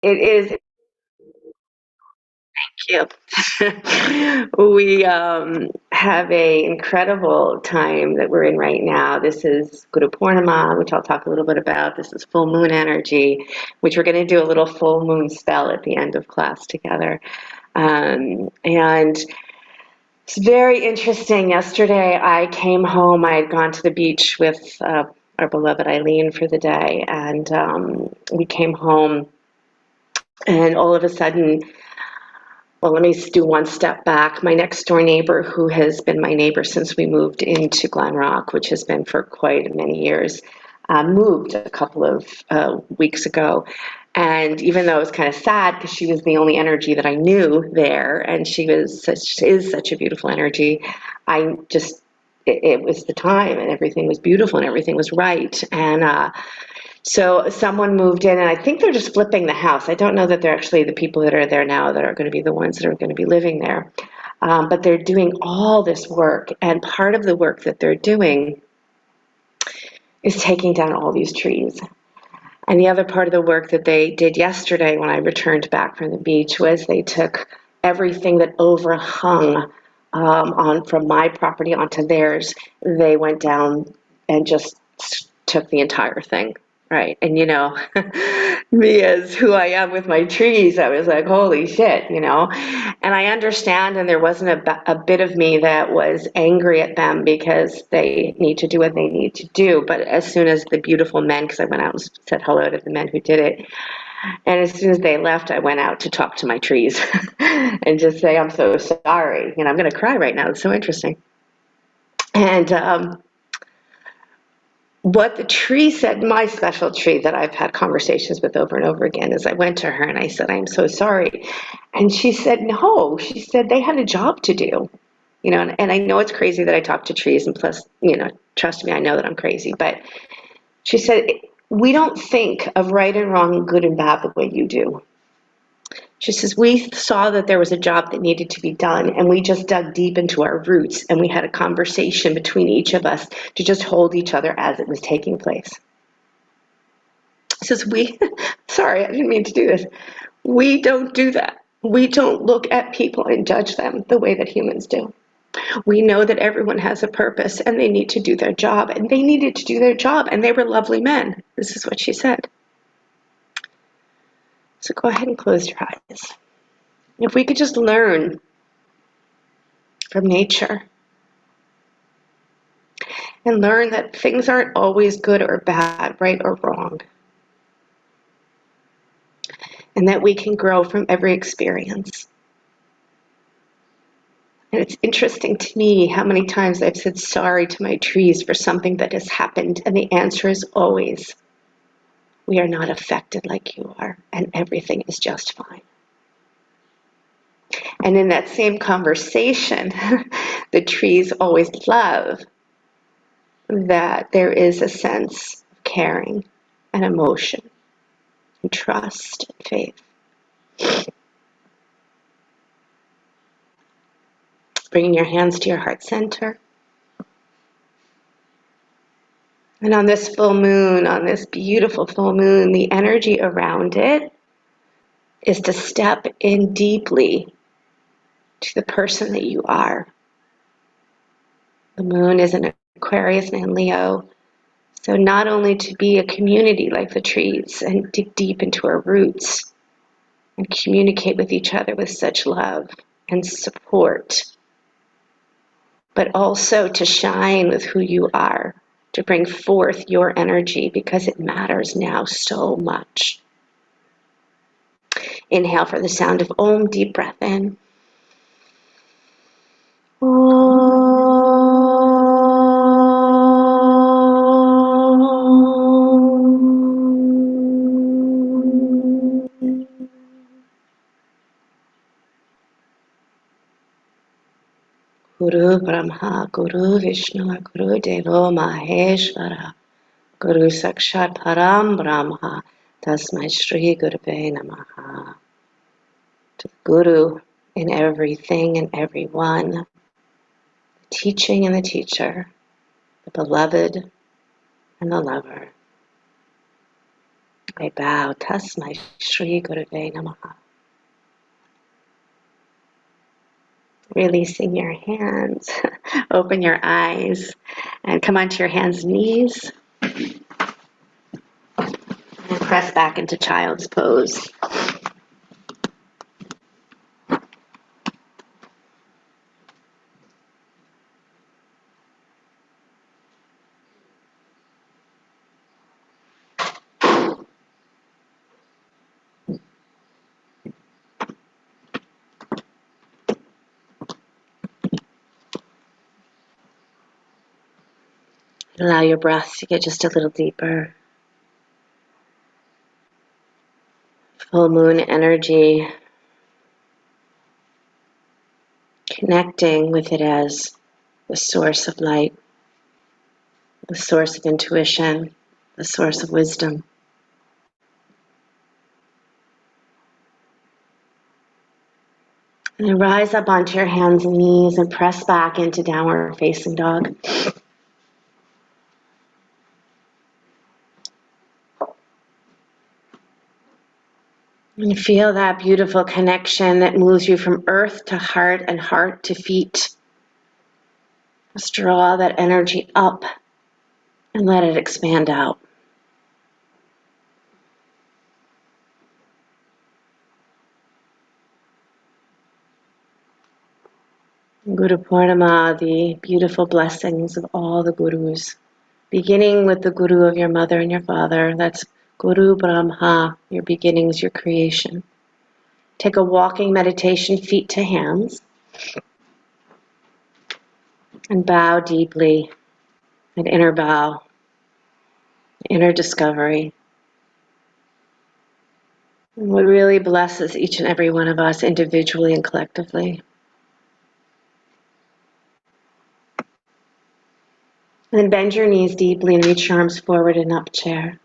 It is cute. We have a incredible time that we're in right now. This is Guru Purnima, which I'll talk a little bit about. This is full moon energy, which we're going to do a little full moon spell at the end of class together. And it's very interesting. Yesterday, I came home. I had gone to the beach with our beloved Eileen for the day, and we came home, and all of a sudden, well, let me do one step back. My next door neighbor, who has been my neighbor since we moved into Glen Rock, which has been for quite many years, moved a couple of weeks ago. And even though it was kind of sad because she was the only energy that I knew there, and she is such a beautiful energy, I just it was the time, and everything was beautiful, and everything was right. And so someone moved in, and I think they're just flipping the house. I don't know that they're actually the people that are there now that are going to be the ones that are going to be living there. But they're doing all this work, and part of the work that they're doing is taking down all these trees. And the other part of the work that they did yesterday when I returned back from the beach was they took everything that overhung on from my property onto theirs. They went down and just took the entire thing. Right. And, me as who I am with my trees, I was like, holy shit, And I understand, and there wasn't a bit of me that was angry at them because they need to do what they need to do. But as soon as the beautiful men, because I went out and said hello to the men who did it, and as soon as they left, I went out to talk to my trees and just say, I'm so sorry. I'm going to cry right now. It's so interesting. And what the tree said, my special tree that I've had conversations with over and over again, is I went to her and I said, I'm so sorry. And she said, no, she said they had a job to do. And I know it's crazy that I talk to trees, and plus, trust me, I know that I'm crazy. But she said, we don't think of right and wrong and good and bad the way you do. She says, we saw that there was a job that needed to be done, and we just dug deep into our roots, and we had a conversation between each of us to just hold each other as it was taking place. She says, sorry, I didn't mean to do this. We don't do that. We don't look at people and judge them the way that humans do. We know that everyone has a purpose, and they need to do their job, and they needed to do their job, and they were lovely men. This is what she said. So go ahead and close your eyes. If we could just learn from nature and learn that things aren't always good or bad, right or wrong, and that we can grow from every experience. And it's interesting to me how many times I've said sorry to my trees for something that has happened, and the answer is always, we are not affected like you are, and everything is just fine. And in that same conversation, the trees always love that there is a sense of caring and emotion and trust and faith. Bringing your hands to your heart center. And on this full moon, on this beautiful full moon, the energy around it is to step in deeply to the person that you are. The moon is in Aquarius and in Leo. So not only to be a community like the trees and dig deep into our roots and communicate with each other with such love and support, but also to shine with who you are, to bring forth your energy because it matters now so much. Inhale for the sound of Om, deep breath in. Guru Brahma, Guru Vishnu, Guru Devo Maheshwara, Guru Sakshat Param Brahma, Tasmai Shri Gurve Namaha. To the Guru in everything and everyone, the teaching and the teacher, the beloved and the lover. I bow. Tasmai Shri Gurave Namaha. Releasing your hands. Open your eyes and come onto your hands and knees. And press back into child's pose. Allow your breath to get just a little deeper. Full moon energy. Connecting with it as the source of light, the source of intuition, the source of wisdom. And then rise up onto your hands and knees and press back into downward facing dog. And feel that beautiful connection that moves you from earth to heart and heart to feet. Just draw that energy up and let it expand out. Guru Purnima, the beautiful blessings of all the gurus, beginning with the guru of your mother and your father. That's Guru Brahma, your beginnings, your creation. Take a walking meditation, feet to hands, and bow deeply, an inner bow, inner discovery. And what really blesses each and every one of us individually and collectively. And then bend your knees deeply and reach your arms forward in up chair.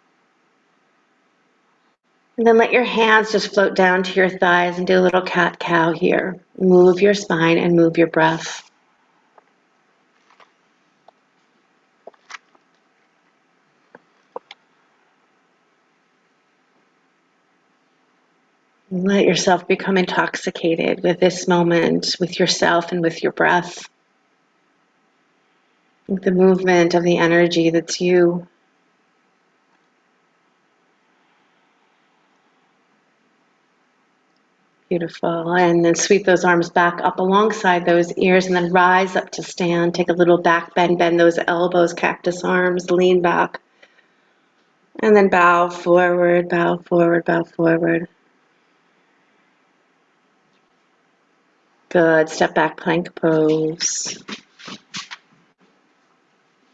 And then let your hands just float down to your thighs and do a little cat-cow here. Move your spine and move your breath. And let yourself become intoxicated with this moment, with yourself and with your breath. With the movement of the energy that's you. Beautiful. And then sweep those arms back up alongside those ears and then rise up to stand. Take a little back bend, bend those elbows, cactus arms, lean back. And then bow forward, bow forward, bow forward. Good. Step back, plank pose.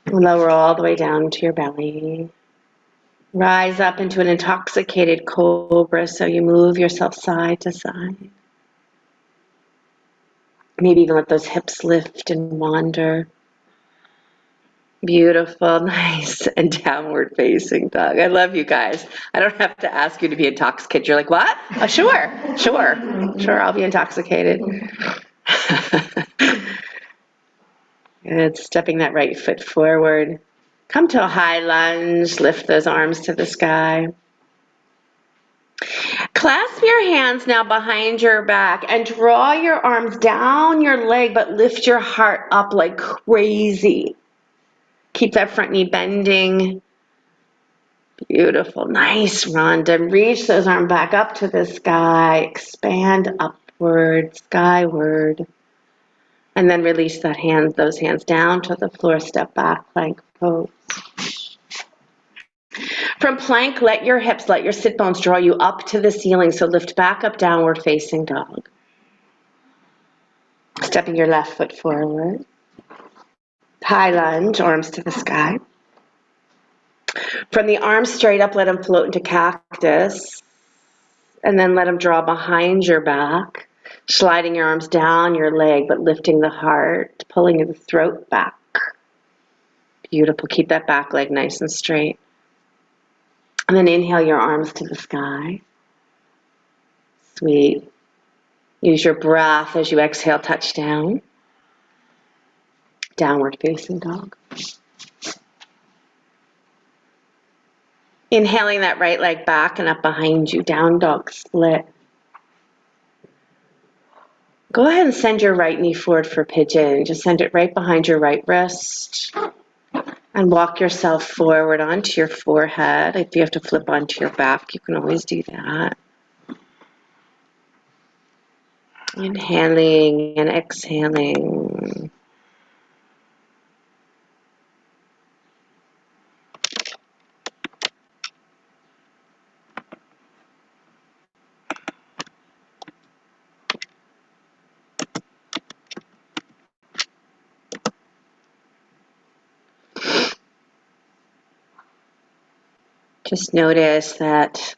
Lower all the way down to your belly. Rise up into an intoxicated cobra, so you move yourself side to side. Maybe even let those hips lift and wander. Beautiful, nice, and downward facing dog. I love you guys. I don't have to ask you to be intoxicated. You're like, what? Oh, sure, I'll be intoxicated. Good, stepping that right foot forward. Come to a high lunge, lift those arms to the sky. Clasp your hands now behind your back and draw your arms down your leg, but lift your heart up like crazy. Keep that front knee bending. Beautiful, nice, Rhonda. Reach those arms back up to the sky. Expand upward, skyward. And then release those hands down to the floor. Step back, plank pose. From plank, let your hips, let your sit bones draw you up to the ceiling. So lift back up, downward facing dog. Stepping your left foot forward. High lunge, arms to the sky. From the arms straight up, let them float into cactus. And then let them draw behind your back. Sliding your arms down your leg, but lifting the heart, pulling the throat back. Beautiful. Keep that back leg nice and straight. And then inhale your arms to the sky. Sweet. Use your breath as you exhale, touch down. Downward facing dog. Inhaling that right leg back and up behind you, down dog split. Go ahead and send your right knee forward for pigeon. Just send it right behind your right wrist. And walk yourself forward onto your forehead. If you have to flip onto your back, you can always do that. Inhaling and exhaling. Just notice that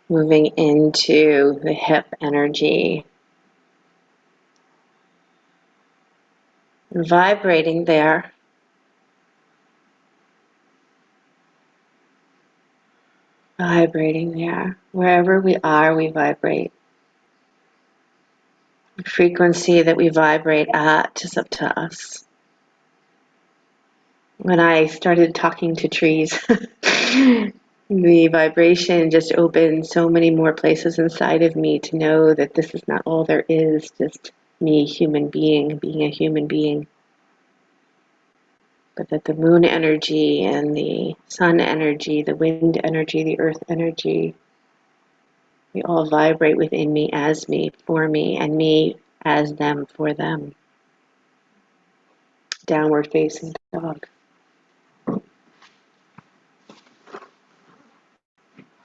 moving into the hip energy, vibrating there. Vibrating there. Wherever we are, we vibrate. The frequency that we vibrate at is up to us. When I started talking to trees, the vibration just opened so many more places inside of me to know that this is not all there is, just me, human being, being a human being. But that the moon energy and the sun energy, the wind energy, the earth energy, we all vibrate within me, for me, and me as them, for them. Downward facing dog.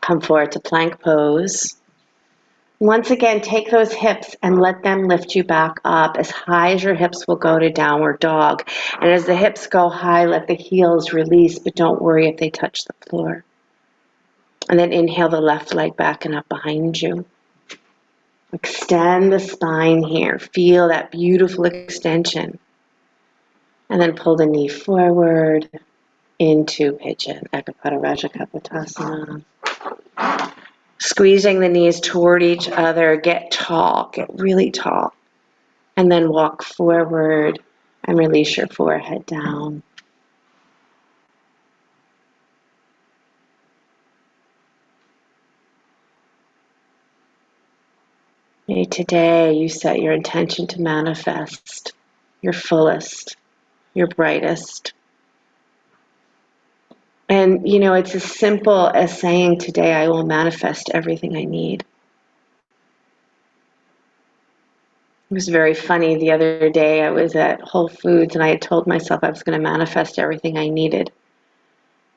Come forward to plank pose. Once again, take those hips and let them lift you back up as high as your hips will go to downward dog. And as the hips go high, let the heels release, but don't worry if they touch the floor. And then inhale the left leg back and up behind you. Extend the spine here. Feel that beautiful extension. And then pull the knee forward into pigeon, Ekapada Raja Kapotasana. Squeezing the knees toward each other, get tall, get really tall. And then walk forward and release your forehead down. May today you set your intention to manifest your fullest, your brightest. And you know, it's as simple as saying today, I will manifest everything I need. It was very funny. The other day I was at Whole Foods and I had told myself I was going to manifest everything I needed.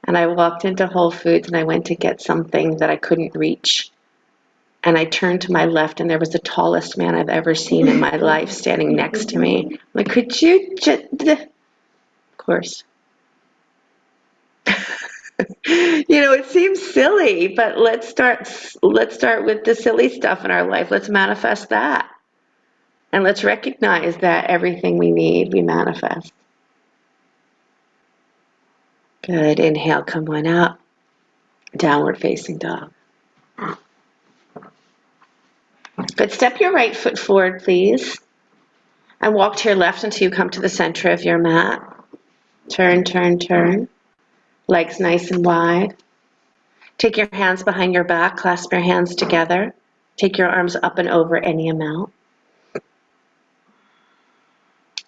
And I walked into Whole Foods and I went to get something that I couldn't reach. And I turned to my left and there was the tallest man I've ever seen in my life standing next to me. I'm like, could you just... Of course. You know, it seems silly, but let's start with the silly stuff in our life. Let's manifest that. And let's recognize that everything we need, we manifest. Good. Inhale, come on up. Downward facing dog. Good. Step your right foot forward, please. And walk to your left until you come to the center of your mat. Turn, turn, turn. Legs nice and wide. Take your hands behind your back. Clasp your hands together. Take your arms up and over any amount.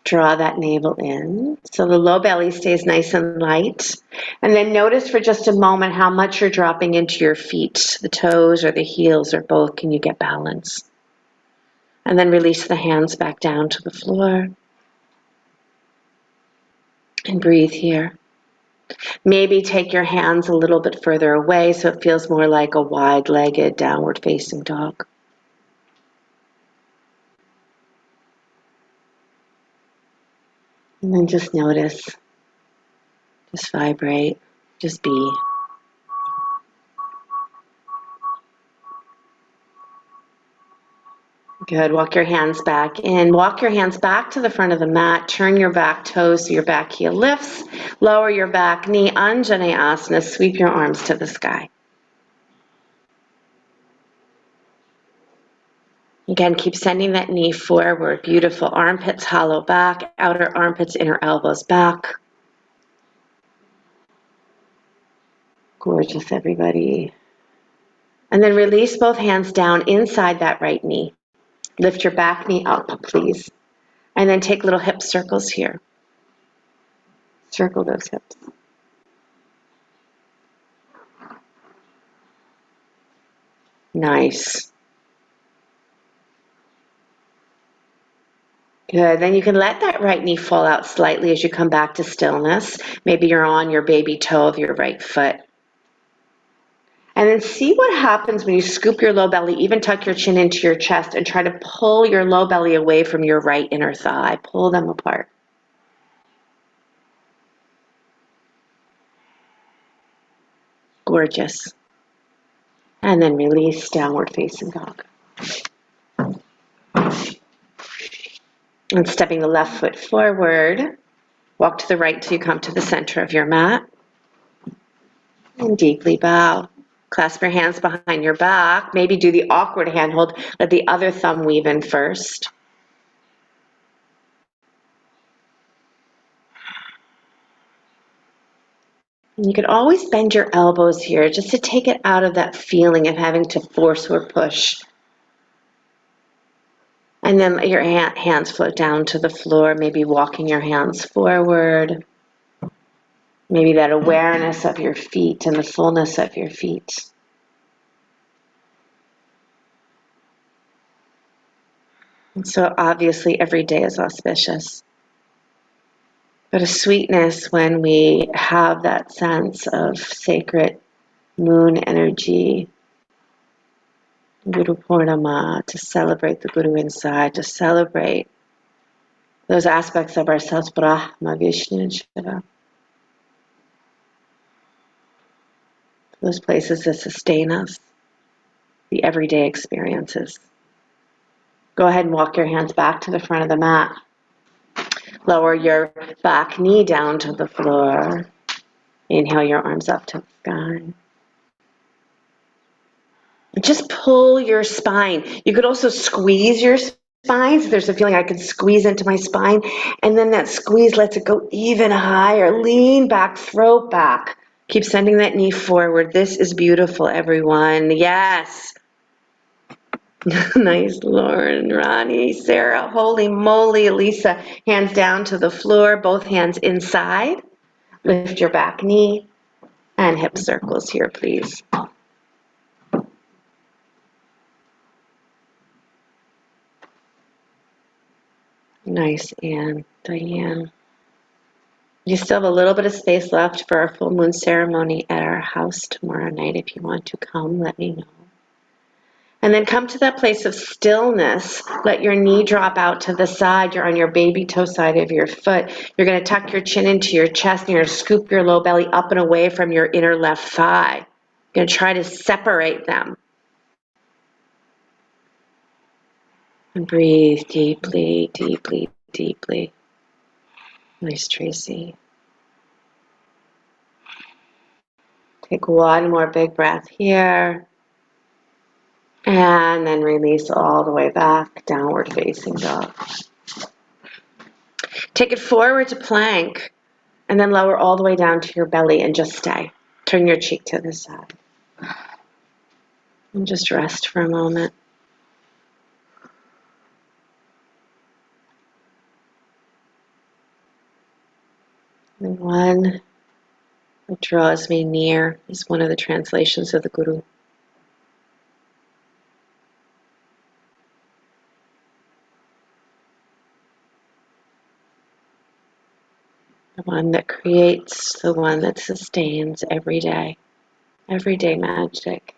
Draw that navel in so the low belly stays nice and light. And then notice for just a moment how much you're dropping into your feet, the toes or the heels or both. Can you get balance? And then release the hands back down to the floor. And breathe here. Maybe take your hands a little bit further away so it feels more like a wide-legged downward facing dog. And then just notice, just vibrate, just be. Good. Walk your hands back in. Walk your hands back to the front of the mat. Turn your back toes so your back heel lifts. Lower your back knee. Anjaneyasana. Sweep your arms to the sky. Again, keep sending that knee forward. Beautiful. Armpits hollow back. Outer armpits, inner elbows back. Gorgeous, everybody. And then release both hands down inside that right knee. Lift your back knee up, please. And then take little hip circles here. Circle those hips. Nice. Good. Then you can let that right knee fall out slightly as you come back to stillness. Maybe you're on your baby toe of your right foot. And then see what happens when you scoop your low belly, even tuck your chin into your chest and try to pull your low belly away from your right inner thigh. Pull them apart. Gorgeous. And then release, downward facing dog. And stepping the left foot forward, walk to the right till you come to the center of your mat. And deeply bow. Clasp your hands behind your back. Maybe do the awkward handhold. Let the other thumb weave in first. And you could always bend your elbows here just to take it out of that feeling of having to force or push. And then let your hands float down to the floor, maybe walking your hands forward. Maybe that awareness of your feet and the fullness of your feet. And so obviously every day is auspicious. But a sweetness when we have that sense of sacred moon energy, Guru Purnima, to celebrate the Guru inside, to celebrate those aspects of ourselves, Brahma, Vishnu, and Shiva. Those places that sustain us, the everyday experiences. Go ahead and walk your hands back to the front of the mat. Lower your back knee down to the floor. Inhale your arms up to the sky. Just pull your spine. You could also squeeze your spine. So there's a feeling I could squeeze into my spine. And then that squeeze lets it go even higher. Lean back, throat back. Keep sending that knee forward. This is beautiful, everyone. Yes. Nice, Lauren, Ronnie, Sarah, holy moly, Elisa. Hands down to the floor, both hands inside. Lift your back knee and hip circles here, please. Nice, Anne, Diane. You still have a little bit of space left for our full moon ceremony at our house tomorrow night. If you want to come, let me know. And then come to that place of stillness. Let your knee drop out to the side. You're on your baby toe side of your foot. You're going to tuck your chin into your chest, and you're going to scoop your low belly up and away from your inner left thigh. You're going to try to separate them. And breathe deeply, deeply, deeply. Nice, Tracy. Take one more big breath here. And then release all the way back, downward facing dog. Take it forward to plank, and then lower all the way down to your belly and just stay. Turn your cheek to the side. And just rest for a moment. The one that draws me near is one of the translations of the Guru. The one that creates, the one that sustains everyday magic.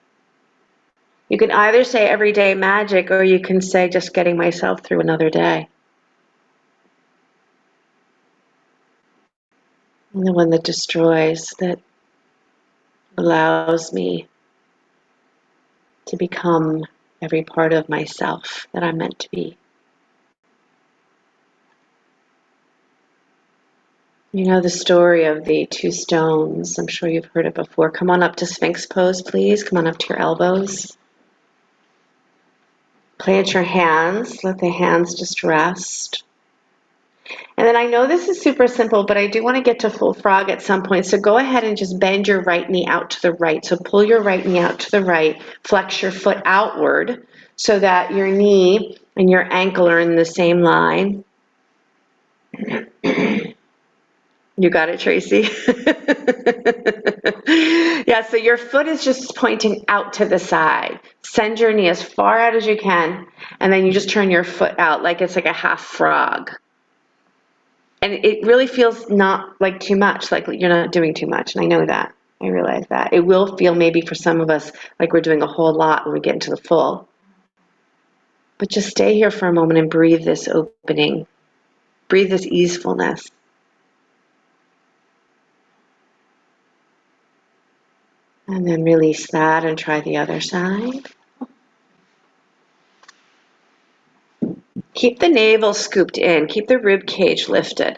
You can either say everyday magic, or you can say just getting myself through another day. And the one that destroys, that allows me to become every part of myself that I'm meant to be. You know the story of the two stones. I'm sure you've heard it before. Come on up to Sphinx pose, please. Come on up to your elbows. Plant your hands. Let the hands just rest. And then I know this is super simple, but I do want to get to full frog at some point. So go ahead and just bend your right knee out to the right. So pull your right knee out to the right, flex your foot outward so that your knee and your ankle are in the same line. You got it, Tracy? Yeah, so your foot is just pointing out to the side. Send your knee as far out as you can, and then you just turn your foot out like it's like a half frog. And it really feels not like too much, like you're not doing too much, and I know that. I realize that. It will feel maybe for some of us like we're doing a whole lot when we get into the full. But just stay here for a moment and breathe this opening. Breathe this easefulness. And then release that and try the other side. Keep the navel scooped in. Keep the rib cage lifted.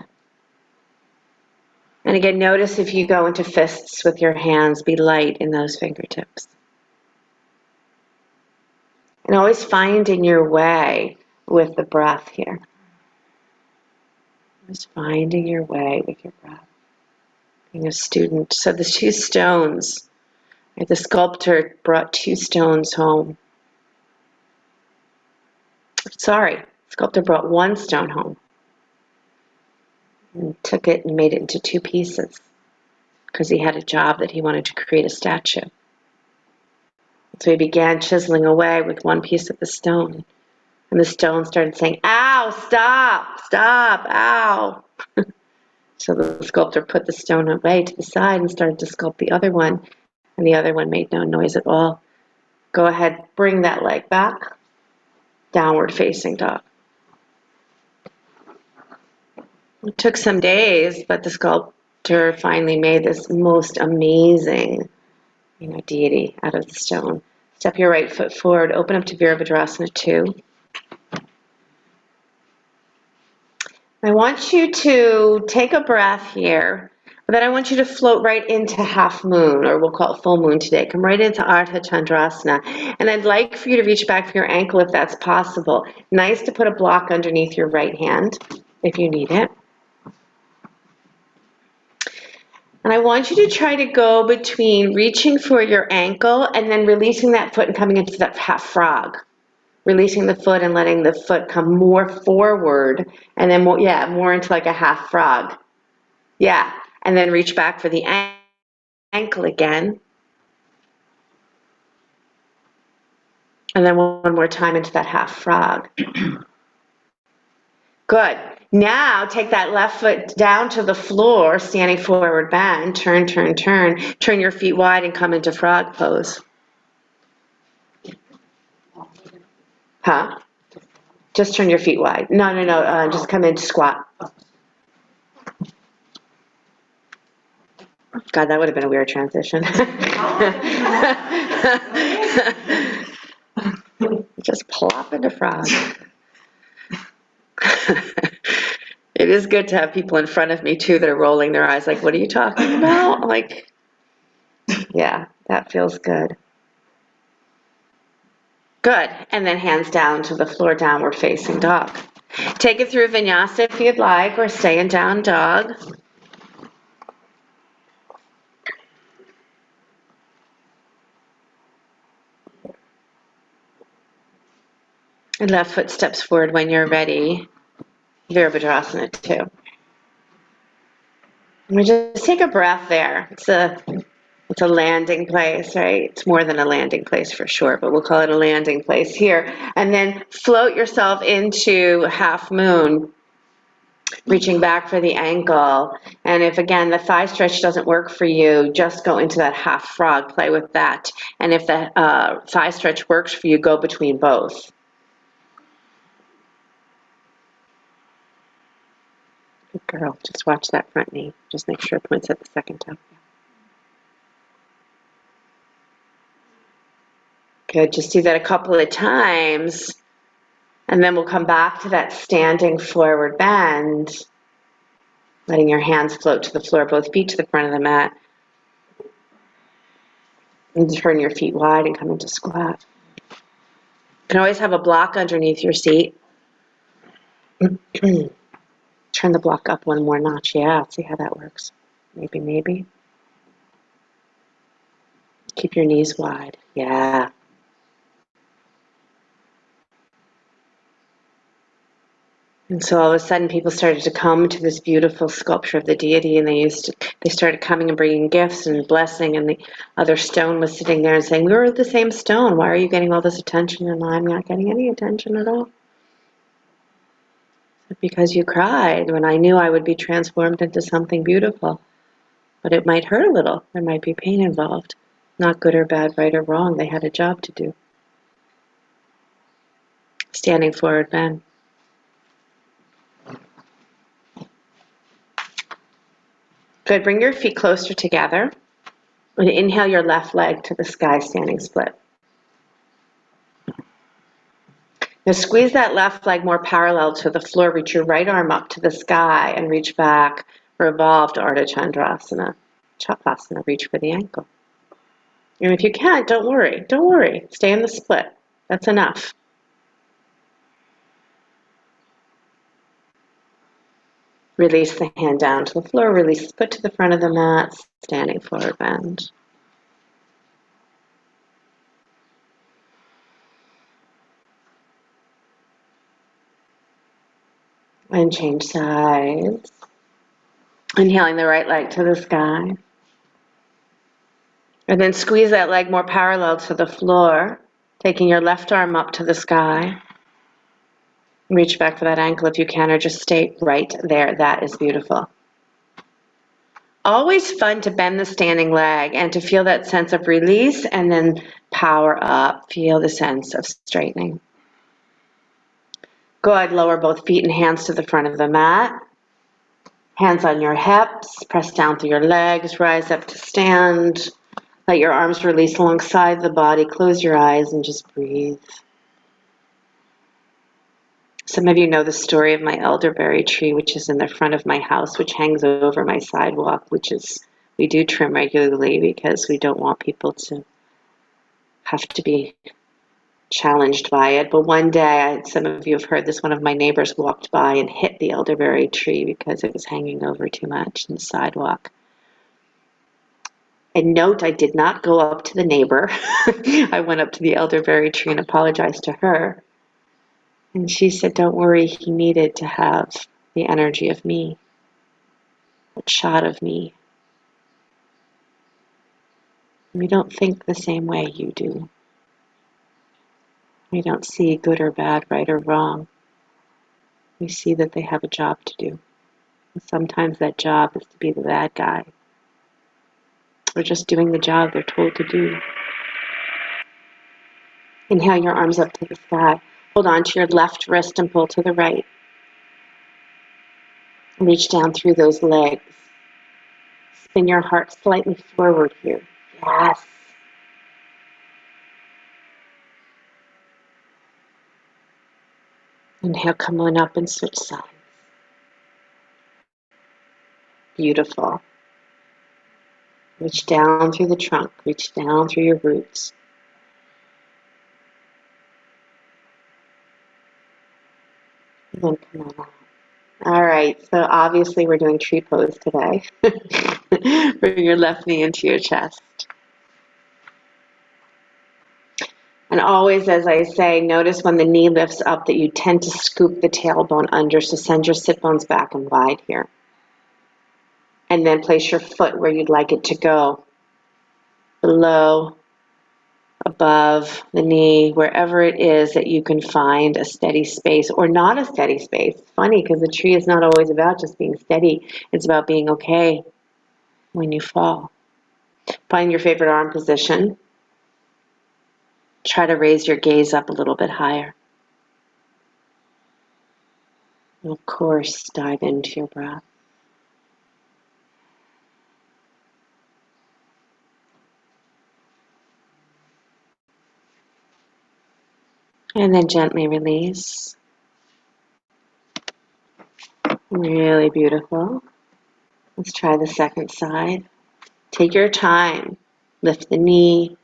And again, notice if you go into fists with your hands, be light in those fingertips. And always finding your way with the breath here. Just finding your way with your breath. Being a student. So the two stones, right? The sculptor brought two stones home. Sorry, the sculptor brought one stone home. And took it and made it into two pieces because he had a job that he wanted to create a statue. So he began chiseling away with one piece of the stone. And the stone started saying, "Ow, stop, stop, ow." So the sculptor put the stone away to the side and started to sculpt the other one. And the other one made no noise at all. Go ahead, bring that leg back. Downward facing dog. It took some days, but the sculptor finally made this most amazing, deity out of the stone. Step your right foot forward, open up to Virabhadrasana 2. I want you to take a breath here, but then I want you to float right into half moon, or we'll call it full moon today. Come right into Ardha Chandrasana. And I'd like for you to reach back for your ankle if that's possible. Nice to put a block underneath your right hand if you need it. And I want you to try to go between reaching for your ankle and then releasing that foot and coming into that half frog. Releasing the foot and letting the foot come more forward and then more into like a half frog. Yeah, and then reach back for the ankle again. And then one more time into that half frog. Good. Now take that left foot down to the floor, standing forward bend. Turn, turn, turn. Turn your feet wide and come into frog pose. Huh? Just turn your feet wide. No. Just come into squat. God, that would have been a weird transition. Just plop into frog. It is good to have people in front of me, too, that are rolling their eyes like, what are you talking about? Like, yeah, that feels good. Good. And then hands down to the floor, downward facing dog. Take it through vinyasa if you'd like, or stay in down dog. And left foot steps forward when you're ready. Virabhadrasana 2. And we just take a breath there. It's a landing place, right? It's more than a landing place for sure, but we'll call it a landing place here. And then float yourself into half moon, reaching back for the ankle. And if, again, the thigh stretch doesn't work for you, just go into that half frog, play with that. And if the thigh stretch works for you, go between both. Good girl. Just watch that front knee. Just make sure it points at the second toe. Good. Just do that a couple of times. And then we'll come back to that standing forward bend, letting your hands float to the floor, both feet to the front of the mat. And turn your feet wide and come into squat. You can always have a block underneath your seat. Turn the block up one more notch. Yeah, see how that works. Maybe, maybe. Keep your knees wide. Yeah. And so all of a sudden people started to come to this beautiful sculpture of the deity, and they started coming and bringing gifts and blessing, and the other stone was sitting there and saying, "We're the same stone. Why are you getting all this attention and I'm not getting any attention at all?" Because you cried when I knew I would be transformed into something beautiful. But it might hurt a little. There might be pain involved. Not good or bad, right or wrong. They had a job to do. Standing forward bend. Good. Bring your feet closer together. And inhale your left leg to the sky, standing split. Now squeeze that left leg more parallel to the floor. Reach your right arm up to the sky and reach back. Revolve to Ardha Chandrasana. Chakasana, reach for the ankle. And if you can't, don't worry. Don't worry. Stay in the split. That's enough. Release the hand down to the floor. Release the foot to the front of the mat. Standing forward bend. And change sides. Inhaling the right leg to the sky. And then squeeze that leg more parallel to the floor, taking your left arm up to the sky. Reach back for that ankle if you can, or just stay right there. That is beautiful. Always fun to bend the standing leg and to feel that sense of release and then power up. Feel the sense of straightening. Good. Lower both feet and hands to the front of the mat. Hands on your hips. Press down through your legs. Rise up to stand. Let your arms release alongside the body. Close your eyes and just breathe. Some of you know the story of my elderberry tree, which is in the front of my house, which hangs over my sidewalk, we do trim regularly because we don't want people to have to be challenged by it. But one day, some of you have heard this, one of my neighbors walked by and hit the elderberry tree because it was hanging over too much in the sidewalk. And note, I did not go up to the neighbor. I went up to the elderberry tree and apologized to her. And she said, "Don't worry, he needed to have the energy of me, a shot of me." We don't think the same way you do. We don't see good or bad, right or wrong. We see that they have a job to do. And sometimes that job is to be the bad guy. Or just doing the job they're told to do. Inhale your arms up to the sky. Hold on to your left wrist and pull to the right. Reach down through those legs. Spin your heart slightly forward here. Yes. Inhale, come on up and switch sides. Beautiful. Reach down through the trunk. Reach down through your roots. And then come on out. All right, so obviously we're doing tree pose today. Bring your left knee into your chest. And always, as I say, notice when the knee lifts up that you tend to scoop the tailbone under, so send your sit bones back and wide here. And then place your foot where you'd like it to go. Below, above the knee, wherever it is that you can find a steady space or not a steady space. It's funny because the tree is not always about just being steady. It's about being okay when you fall. Find your favorite arm position. Try to raise your gaze up a little bit higher. And of course, dive into your breath. And then gently release. Really beautiful. Let's try the second side. Take your time. Lift the knee.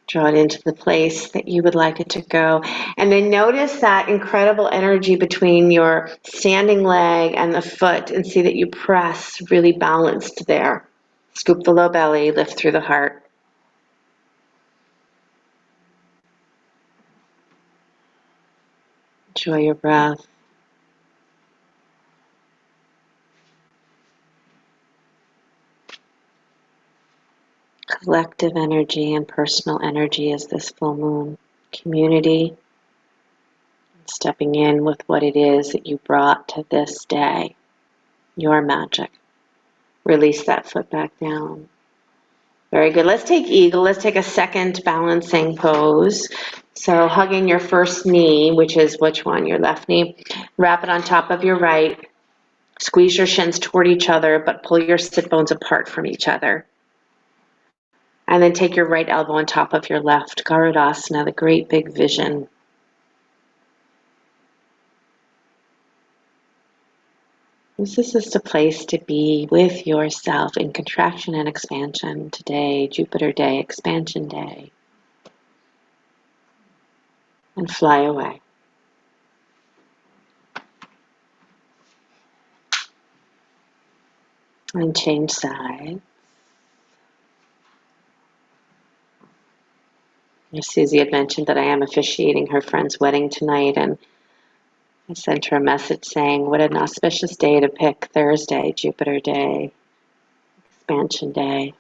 Draw it into the place that you would like it to go. And then notice that incredible energy between your standing leg and the foot and see that you press really balanced there. Scoop the low belly, lift through the heart. Enjoy your breath. Collective energy and personal energy is this full moon. Community, stepping in with what it is that you brought to this day. Your magic. Release that foot back down. Very good. Let's take eagle. Let's take a second balancing pose. So hugging your first knee, which is which one? Your left knee. Wrap it on top of your right. Squeeze your shins toward each other, but pull your sit bones apart from each other. And then take your right elbow on top of your left. Garudasana, the great big vision. This is just a place to be with yourself in contraction and expansion today, Jupiter Day, Expansion Day. And fly away. And change sides. Susie had mentioned that I am officiating her friend's wedding tonight, and I sent her a message saying, what an auspicious day to pick Thursday, Jupiter Day, Expansion Day,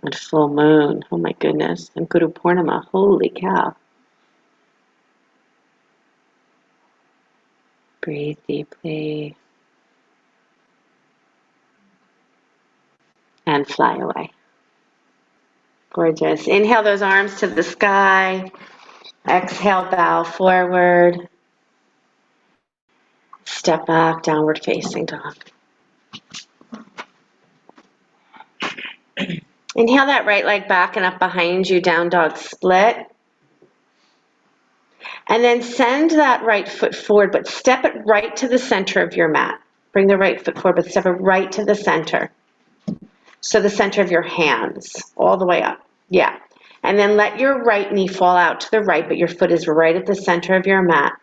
and full moon, oh my goodness, and Guru Purnima, holy cow. Breathe deeply, and fly away. Gorgeous. Inhale those arms to the sky. Exhale, bow forward. Step back, downward facing dog. Inhale that right leg back and up behind you, down dog split. And then send that right foot forward, but step it right to the center of your mat. Bring the right foot forward, but step it right to the center. So the center of your hands, all the way up. Yeah. And then let your right knee fall out to the right, but your foot is right at the center of your mat.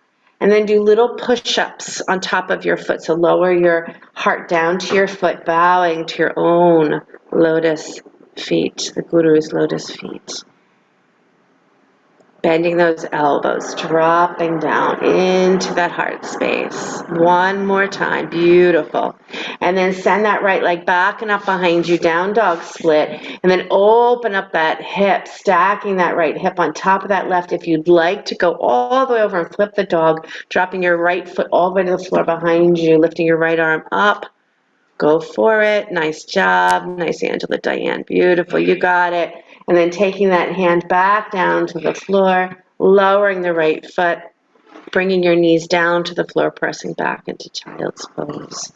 And then do little push-ups on top of your foot. So lower your heart down to your foot, bowing to your own lotus feet, the Guru's lotus feet. Bending those elbows, dropping down into that heart space. One more time, beautiful. And then send that right leg back and up behind you, down dog split. And then open up that hip, stacking that right hip on top of that left. If you'd like to go all the way over and flip the dog, dropping your right foot all the way to the floor behind you, lifting your right arm up. Go for it. Nice job. Nice, Angela, Diane. Beautiful. You got it. And then taking that hand back down to the floor, lowering the right foot, bringing your knees down to the floor, pressing back into child's pose.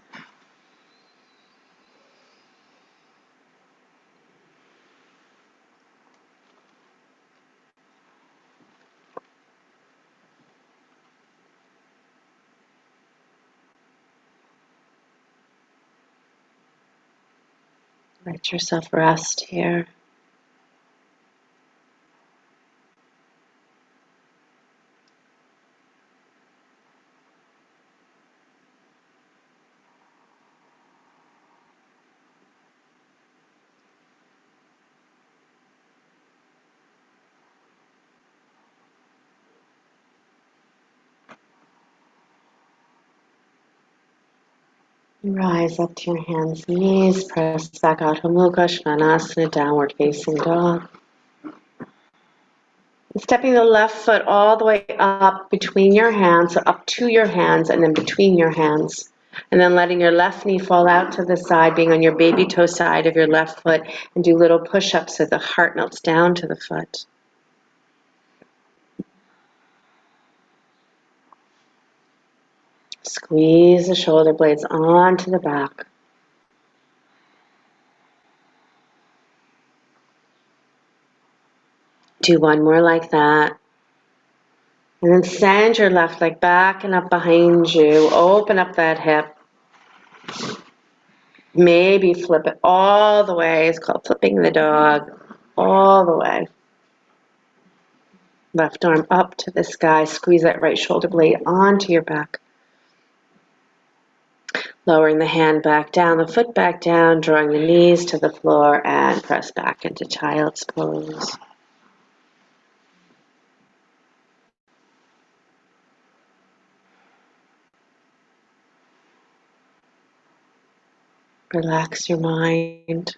Let yourself rest here. Rise up to your hands and knees, press back out, Mukha Svanasana, downward facing dog. And stepping the left foot all the way up between your hands, so up to your hands and then between your hands. And then letting your left knee fall out to the side, being on your baby toe side of your left foot, and do little push-ups so the heart melts down to the foot. Squeeze the shoulder blades onto the back. Do one more like that. And then send your left leg back and up behind you. Open up that hip. Maybe flip it all the way. It's called flipping the dog. All the way. Left arm up to the sky. Squeeze that right shoulder blade onto your back. Lowering the hand back down, the foot back down, drawing the knees to the floor, and press back into child's pose. Relax your mind.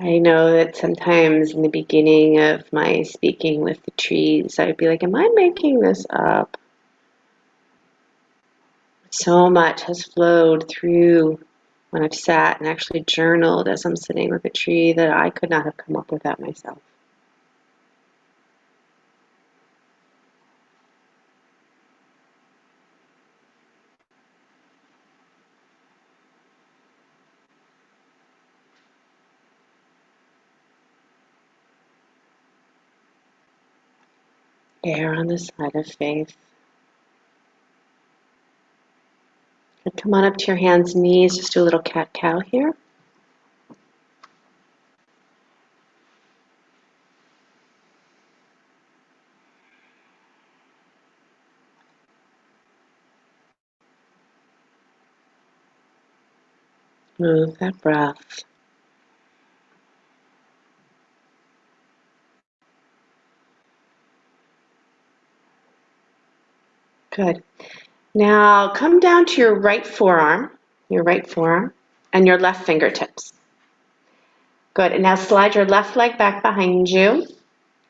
I know that sometimes in the beginning of my speaking with the trees, I'd be like, am I making this up? So much has flowed through when I've sat and actually journaled as I'm sitting with a tree that I could not have come up with that myself. Err on the side of faith. And come on up to your hands and knees. Just do a little cat-cow here. Move that breath. Good. Now come down to your right forearm, and your left fingertips. Good. And now slide your left leg back behind you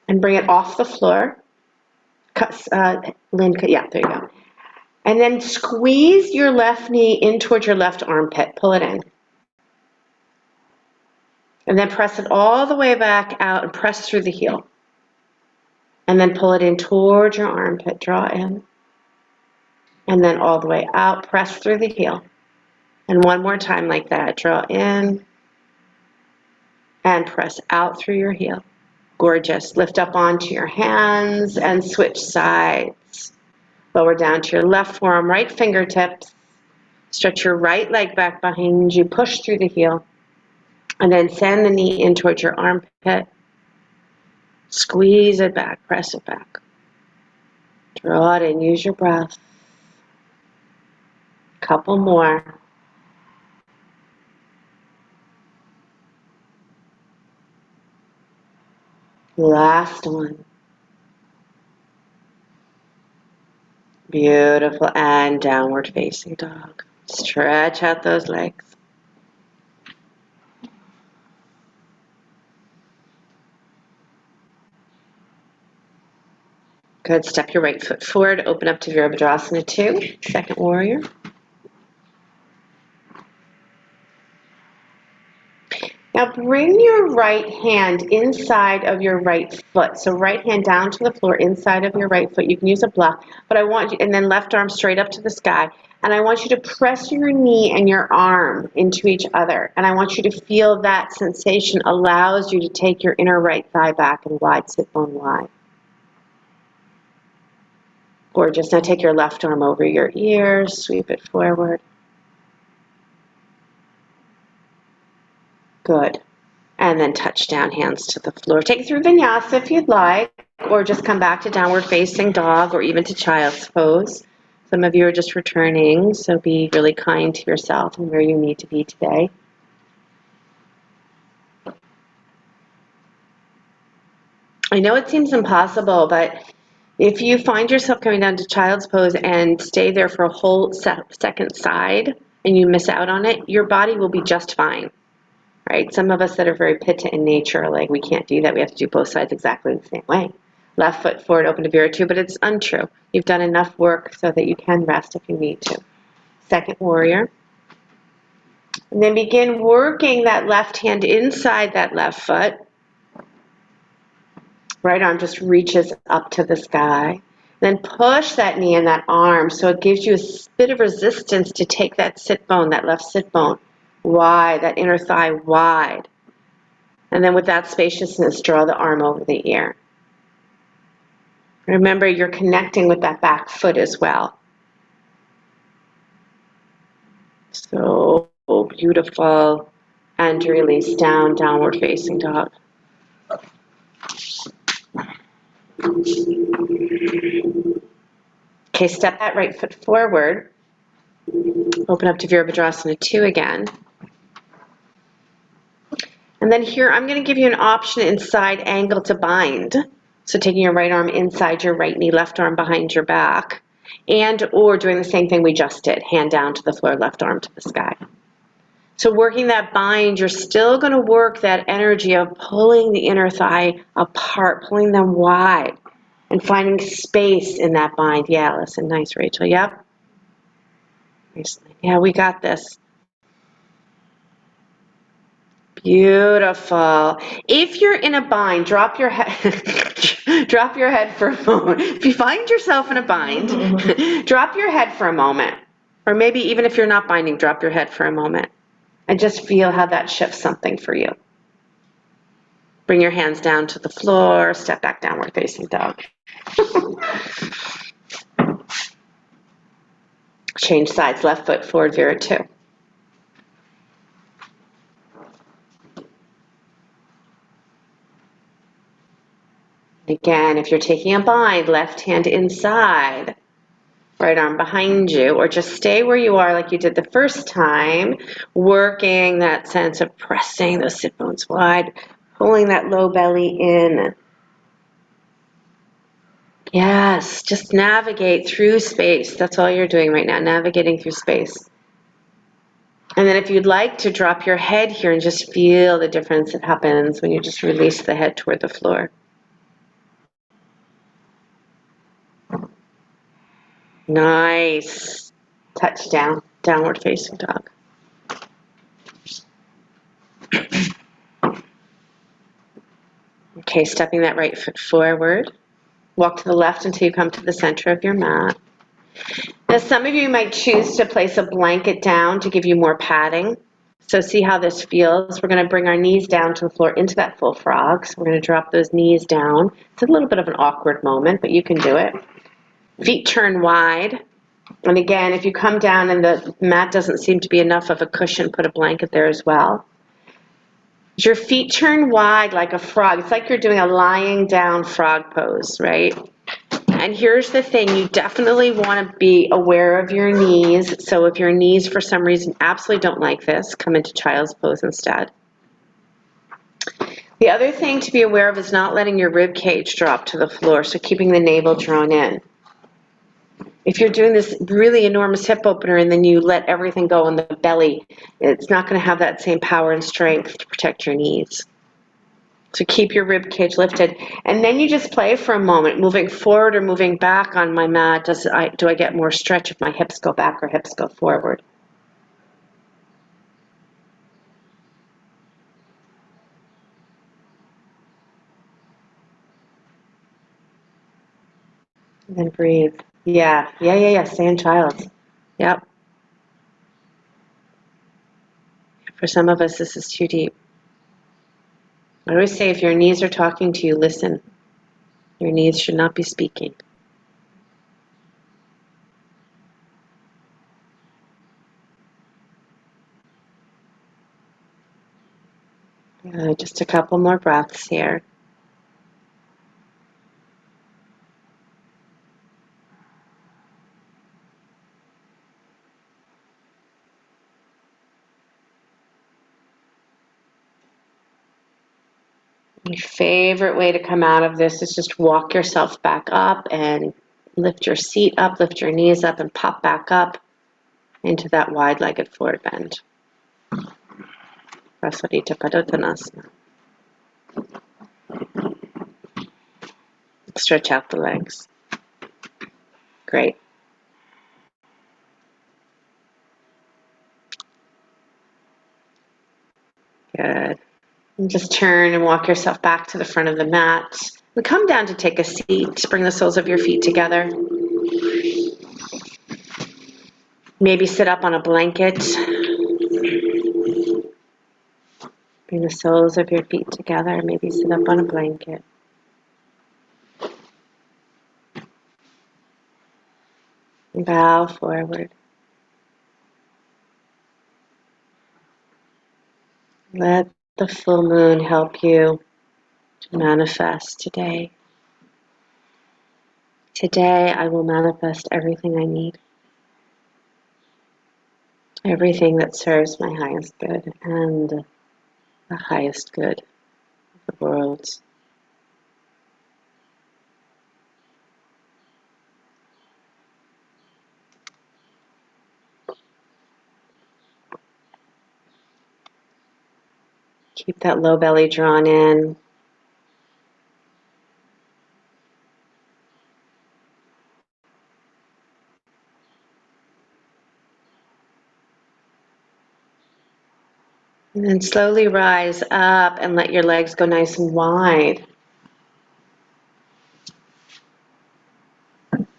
and bring it off the floor. Lynn, yeah, there you go. And then squeeze your left knee in towards your left armpit. Pull it in. And then press it all the way back out and press through the heel. And then pull it in towards your armpit. Draw in. And then all the way out. Press through the heel. And one more time like that. Draw in. And press out through your heel. Gorgeous. Lift up onto your hands and switch sides. Lower down to your left forearm, right fingertips. Stretch your right leg back behind you. Push through the heel. And then send the knee in towards your armpit. Squeeze it back. Press it back. Draw it in. Use your breath. Couple more. Last one. Beautiful. And downward facing dog. Stretch out those legs. Good. Step your right foot forward. Open up to Virabhadrasana 2. Second warrior. Now bring your right hand inside of your right foot. So right hand down to the floor inside of your right foot. You can use a block, but I want you, and then left arm straight up to the sky. And I want you to press your knee and your arm into each other. And I want you to feel that sensation allows you to take your inner right thigh back and wide, sit bone wide. Gorgeous. Now take your left arm over your ears, sweep it forward. Good. And then touch down, hands to the floor. Take it through vinyasa if you'd like, or just come back to downward facing dog or even to child's pose. Some of you are just returning, so be really kind to yourself and where you need to be today. I know it seems impossible, but if you find yourself coming down to child's pose and stay there for a whole second side and you miss out on it, your body will be just fine. Right? Some of us that are very pitta in nature are like, we can't do that. We have to do both sides exactly the same way. Left foot forward, open to Vira 2, but it's untrue. You've done enough work so that you can rest if you need to. Second warrior. And then begin working that left hand inside that left foot. Right arm just reaches up to the sky. Then push that knee and that arm so it gives you a bit of resistance to take that sit bone, that left sit bone, wide, that inner thigh wide. And then with that spaciousness, draw the arm over the ear. Remember, you're connecting with that back foot as well. So beautiful. and release down, downward facing dog. Okay, step that right foot forward. Open up to Virabhadrasana 2 again. And then here, I'm going to give you an option in side angle to bind. So taking your right arm inside your right knee, left arm behind your back, and or doing the same thing we just did, hand down to the floor, left arm to the sky. So working that bind, you're still going to work that energy of pulling the inner thigh apart, pulling them wide, and finding space in that bind. Yeah, listen, nice, Rachel. Yep. Nice. Yeah, we got this. Beautiful. If you're in a bind, drop your head, drop your head for a moment. If you find yourself in a bind, drop your head for a moment. Or maybe even if you're not binding, drop your head for a moment. And just feel how that shifts something for you. Bring your hands down to the floor, step back, downward facing dog. Change sides, left foot forward, Vira 2. Again, if you're taking a bind, left hand inside, right arm behind you, or just stay where you are like you did the first time, working that sense of pressing those sit bones wide, pulling that low belly in. Yes, just navigate through space. That's all you're doing right now, navigating through space. And then if you'd like to drop your head here and just feel the difference that happens when you just release the head toward the floor. Nice. Touch down, downward facing dog. Okay, stepping that right foot forward. Walk to the left until you come to the center of your mat. Now, some of you might choose to place a blanket down to give you more padding. So see how this feels. We're going to bring our knees down to the floor into that full frog. So we're going to drop those knees down. It's a little bit of an awkward moment, but you can do it. Feet turn wide. And again, if you come down and the mat doesn't seem to be enough of a cushion, put a blanket there as well. Your feet turn wide like a frog. It's like you're doing a lying down frog pose, right? And here's the thing, you definitely want to be aware of your knees. So if your knees for some reason absolutely don't like this, come into child's pose instead. The other thing to be aware of is not letting your rib cage drop to the floor, so keeping the navel drawn in. If you're doing this really enormous hip opener and then you let everything go in the belly, it's not going to have that same power and strength to protect your knees. So keep your rib cage lifted. And then you just play for a moment, moving forward or moving back on my mat. Do I get more stretch if my hips go back or hips go forward? And then breathe. Yeah. Stay in child's. Yep. For some of us, this is too deep. I always say if your knees are talking to you, listen. Your knees should not be speaking. Just a couple more breaths here. Your favorite way to come out of this is just walk yourself back up and lift your seat up, lift your knees up, and pop back up into that wide-legged forward bend. Prasarita Padottanasana. Stretch out the legs. Great. Good. And just turn and walk yourself back to the front of the mat. And come down to take a seat. Bring the soles of your feet together. Maybe sit up on a blanket. Bring the soles of your feet together. Maybe sit up on a blanket. And bow forward. Let the full moon help you to manifest today. Today I will manifest everything I need, everything that serves my highest good and the highest good of the world. Keep that low belly drawn in. And then slowly rise up and let your legs go nice and wide.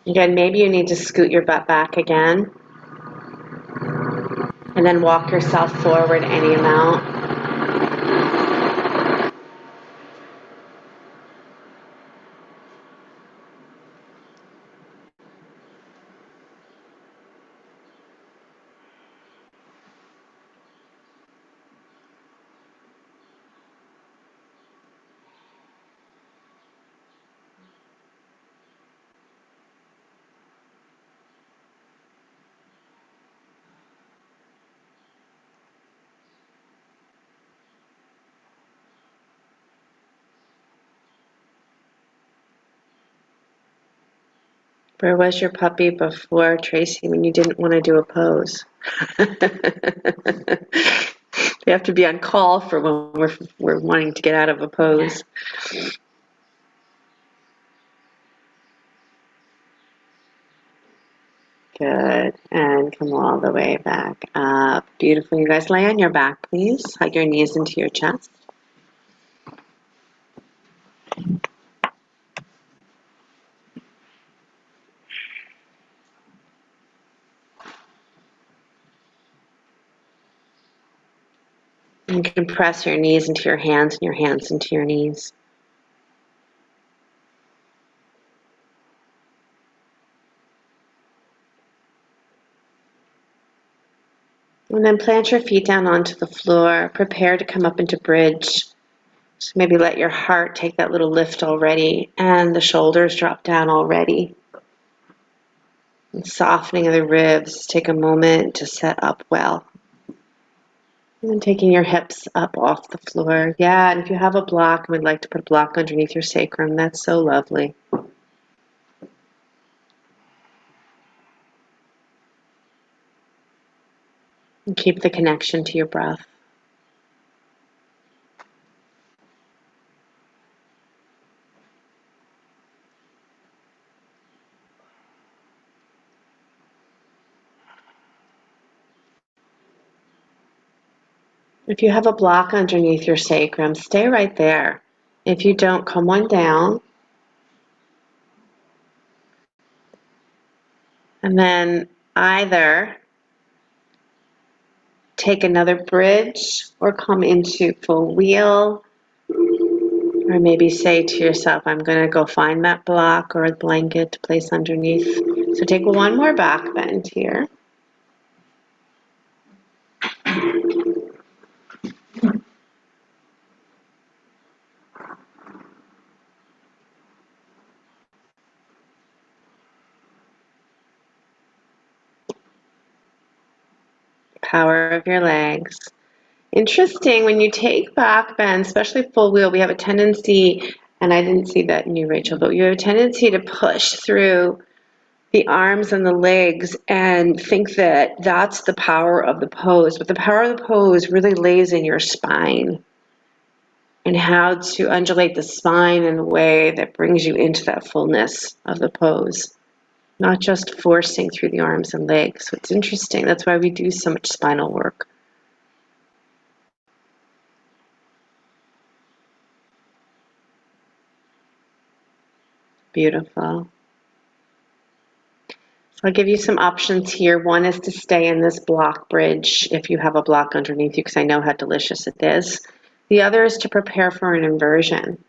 Again, maybe you need to scoot your butt back again. And then walk yourself forward any amount. Where was your puppy before, Tracy, when you didn't want to do a pose? We have to be on call for when we're wanting to get out of a pose. Good. And come all the way back up. Beautiful. You guys lay on your back, please. Hug your knees into your chest. You can press your knees into your hands and your hands into your knees. And then plant your feet down onto the floor. Prepare to come up into bridge. So maybe let your heart take that little lift already and the shoulders drop down already. And softening of the ribs. Take a moment to set up well. And then taking your hips up off the floor. Yeah, and if you have a block and would like to put a block underneath your sacrum, that's so lovely. And keep the connection to your breath. If you have a block underneath your sacrum, stay right there. If you don't, come one down. And then either take another bridge or come into full wheel. Or maybe say to yourself, I'm going to go find that block or a blanket to place underneath. So take one more back bend here. Power of your legs. Interesting, when you take back bend, especially full wheel, we have a tendency, and I didn't see that in you, Rachel, but you have a tendency to push through the arms and the legs and think that that's the power of the pose. But the power of the pose really lays in your spine and how to undulate the spine in a way that brings you into that fullness of the pose, not just forcing through the arms and legs. So it's interesting. That's why we do so much spinal work. Beautiful. So I'll give you some options here. One is to stay in this block bridge if you have a block underneath you, because I know how delicious it is. The other is to prepare for an inversion.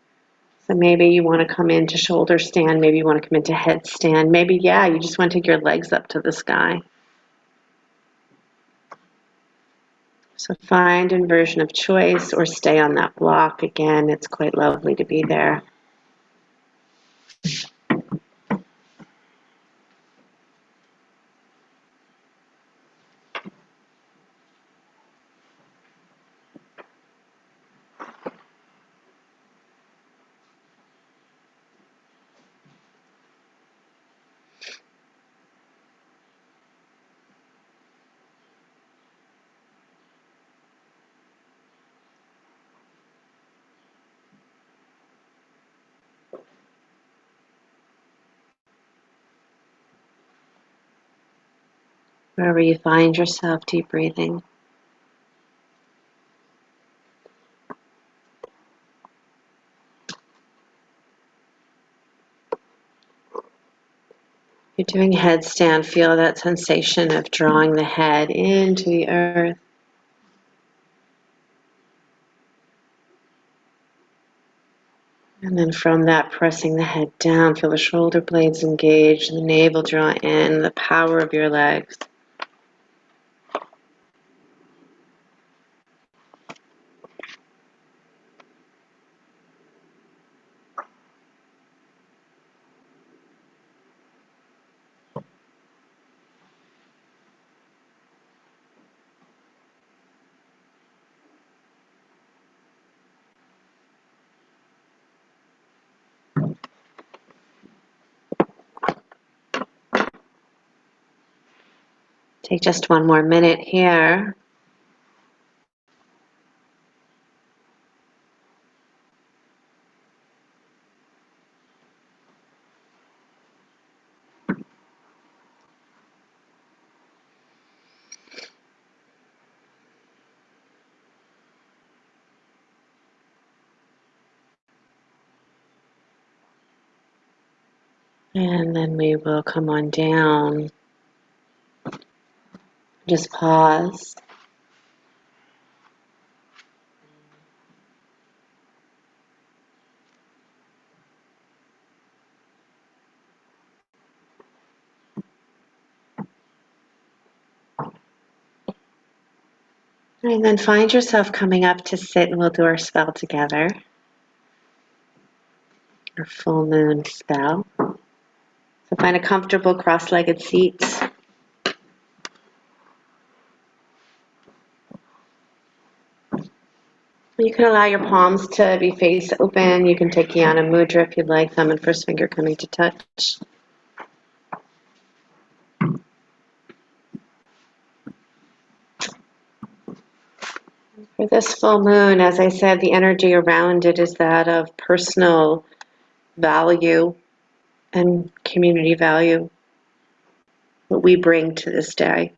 So maybe you want to come into shoulder stand, maybe you want to come into headstand, maybe, yeah, you just want to take your legs up to the sky. So find inversion of choice or stay on that block. Again, it's quite lovely to be there. Wherever you find yourself, deep breathing. You're doing headstand. Feel that sensation of drawing the head into the earth. And then from that, pressing the head down, feel the shoulder blades engage, the navel draw in, the power of your legs. Take just one more minute here. And then we will come on down. Just pause. And then find yourself coming up to sit, and we'll do our spell together. Our full moon spell. So find a comfortable cross-legged seat. You can allow your palms to be face open. You can take Jnana Mudra if you'd like, thumb and first finger coming to touch. For this full moon, as I said, the energy around it is that of personal value and community value, what we bring to this day.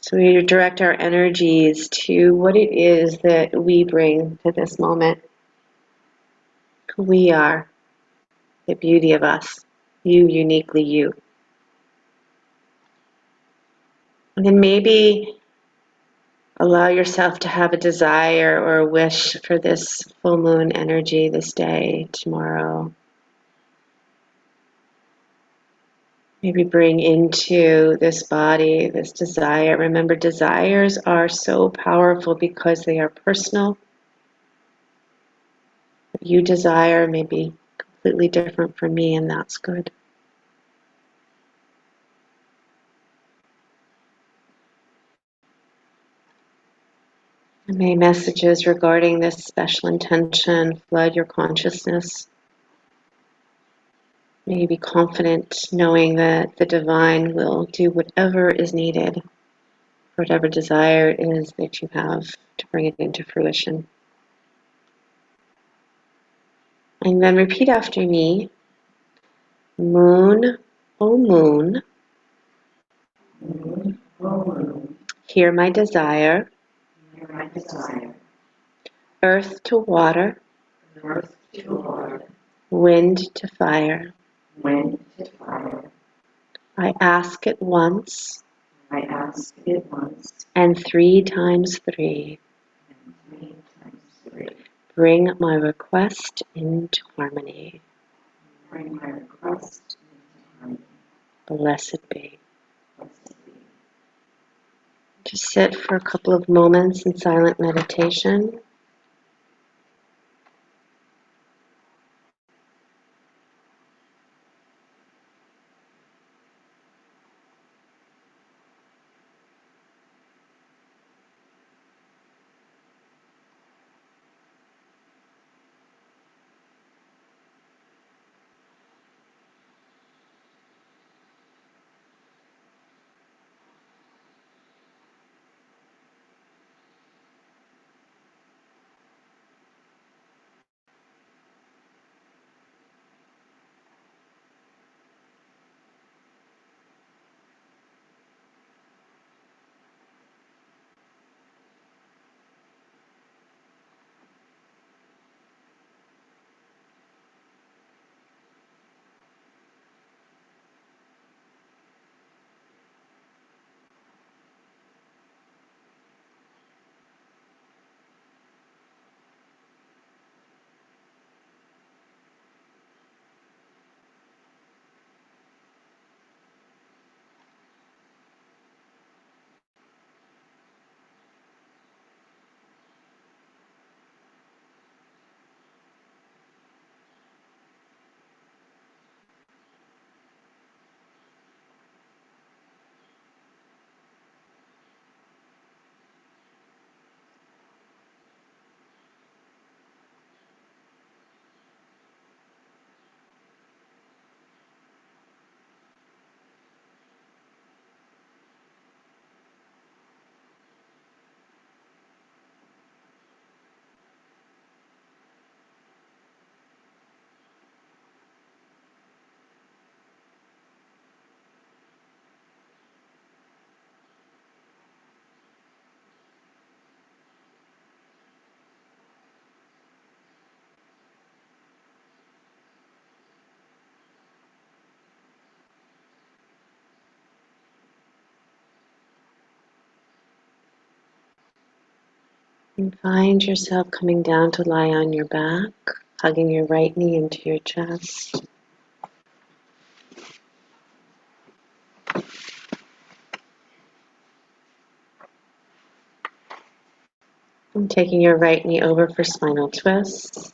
So we direct our energies to what it is that we bring to this moment. Who we are, the beauty of us, you, uniquely you. And then maybe allow yourself to have a desire or a wish for this full moon energy this day, tomorrow. Maybe bring into this body this desire. Remember, desires are so powerful because they are personal. What you desire may be completely different from me, and that's good. And may messages regarding this special intention flood your consciousness. May you be confident knowing that the divine will do whatever is needed, whatever desire it is that you have to bring it into fruition. And then repeat after me. Moon, O moon, hear my desire. Earth to water, wind to fire. I ask it once, and 3 times 3. Bring my request into harmony. Blessed be. Just sit for a couple of moments in silent meditation. And find yourself coming down to lie on your back, hugging your right knee into your chest. And taking your right knee over for spinal twist.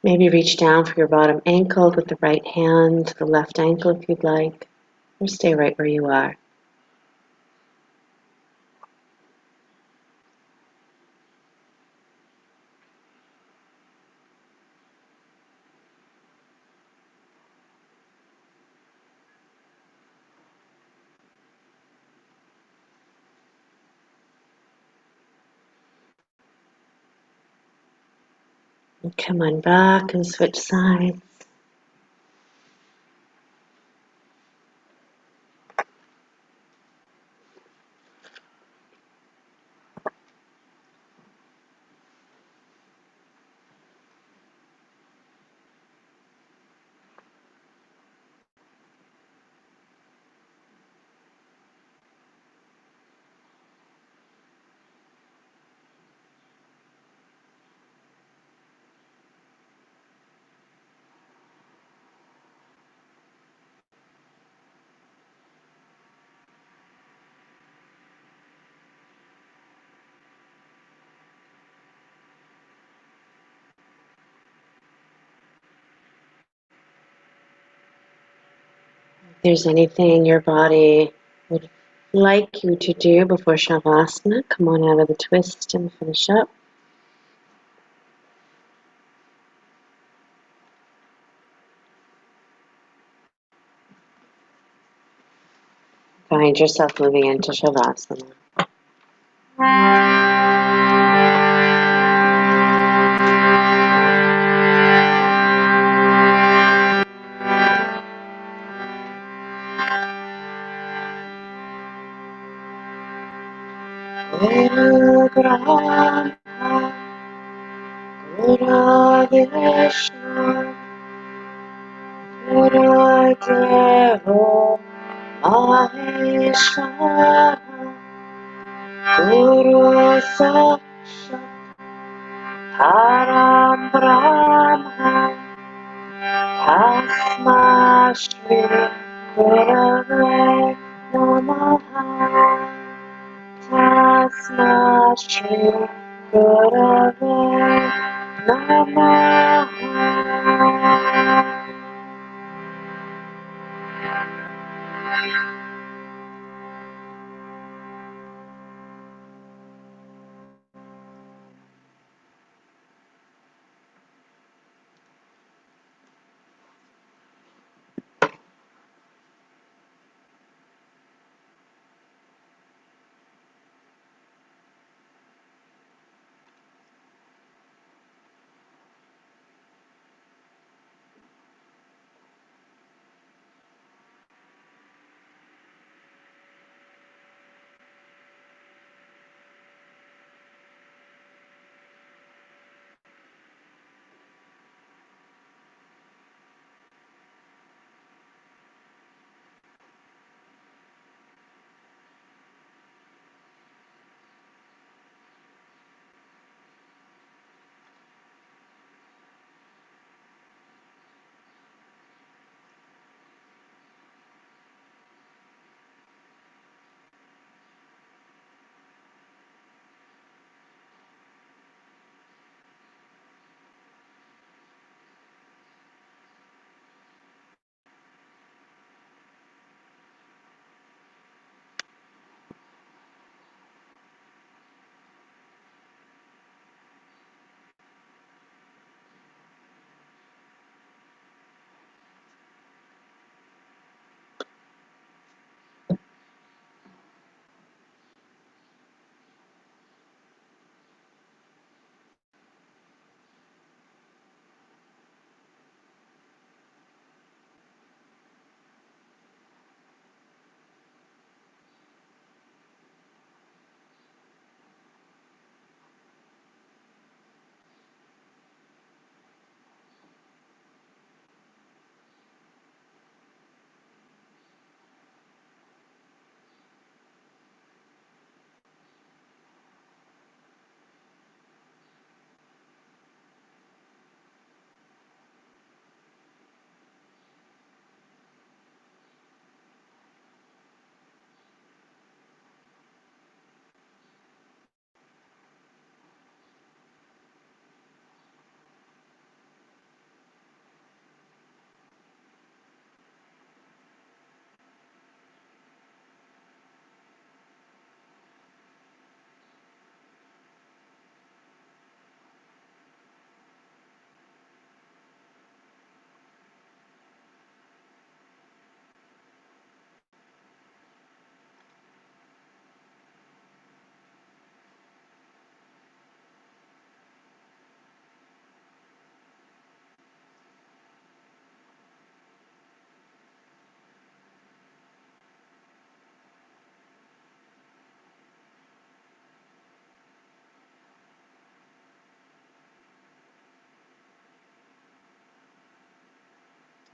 Maybe reach down for your bottom ankle with the right hand to the left ankle if you'd like, or stay right where you are. And come on back and switch sides. If there's anything your body would like you to do before Shavasana, come on out of the twist and finish up. Find yourself moving into Shavasana. Guru Brahma, Guru Vishnu, Guru Devo Maheshwara, Guru Saksha Param Brahma Tasma Shri Gurave Namaha Tasma Shri Gurave Namaha.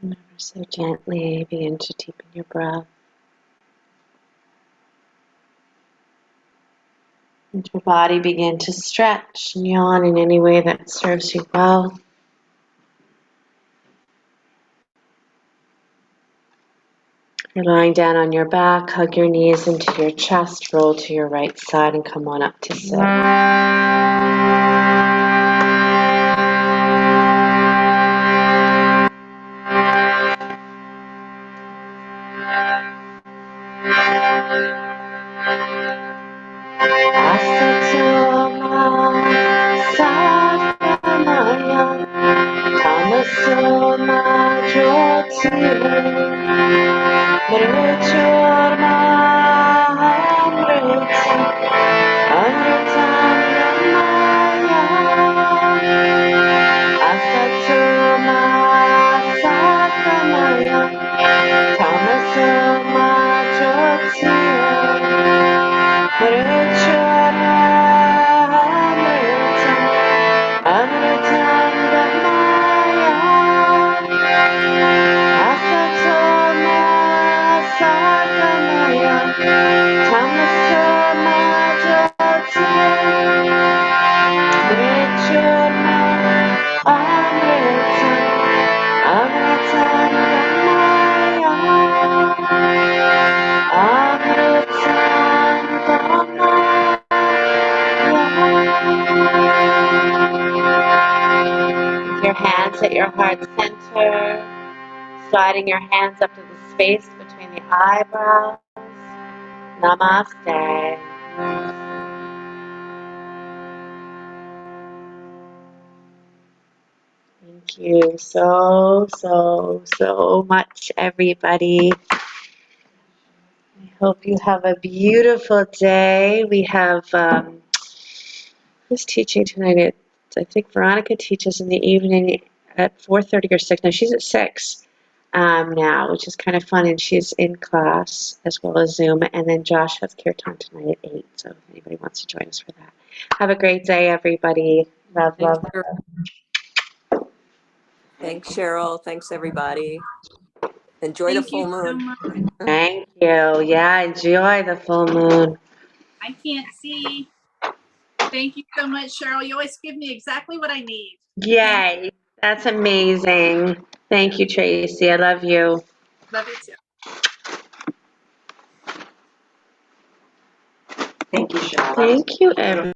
And ever so gently begin to deepen your breath. And your body begin to stretch and yawn in any way that serves you well. If you're lying down on your back, hug your knees into your chest, roll to your right side, and come on up to sit. hands at your heart center, sliding your hands up to the space between the eyebrows. Namaste. Thank you so much, everybody. I hope you have a beautiful day. We have, who's teaching tonight? I think Veronica teaches in the evening at 4:30 or 6. No, she's at 6 now, which is kind of fun, and she's in class as well as Zoom. And then Josh has kirtan tonight at 8, so if anybody wants to join us for that. Have a great day, everybody. Love, Thanks, love. Thanks, Cheryl. Thanks, everybody. Enjoy the full moon. Thank you. Yeah, enjoy the full moon. I can't see. Thank you so much, Cheryl. You always give me exactly what I need. Yay. That's amazing. Thank you, Tracy. I love you. Love you too. Thank you, Sheryl. Thank you, everyone.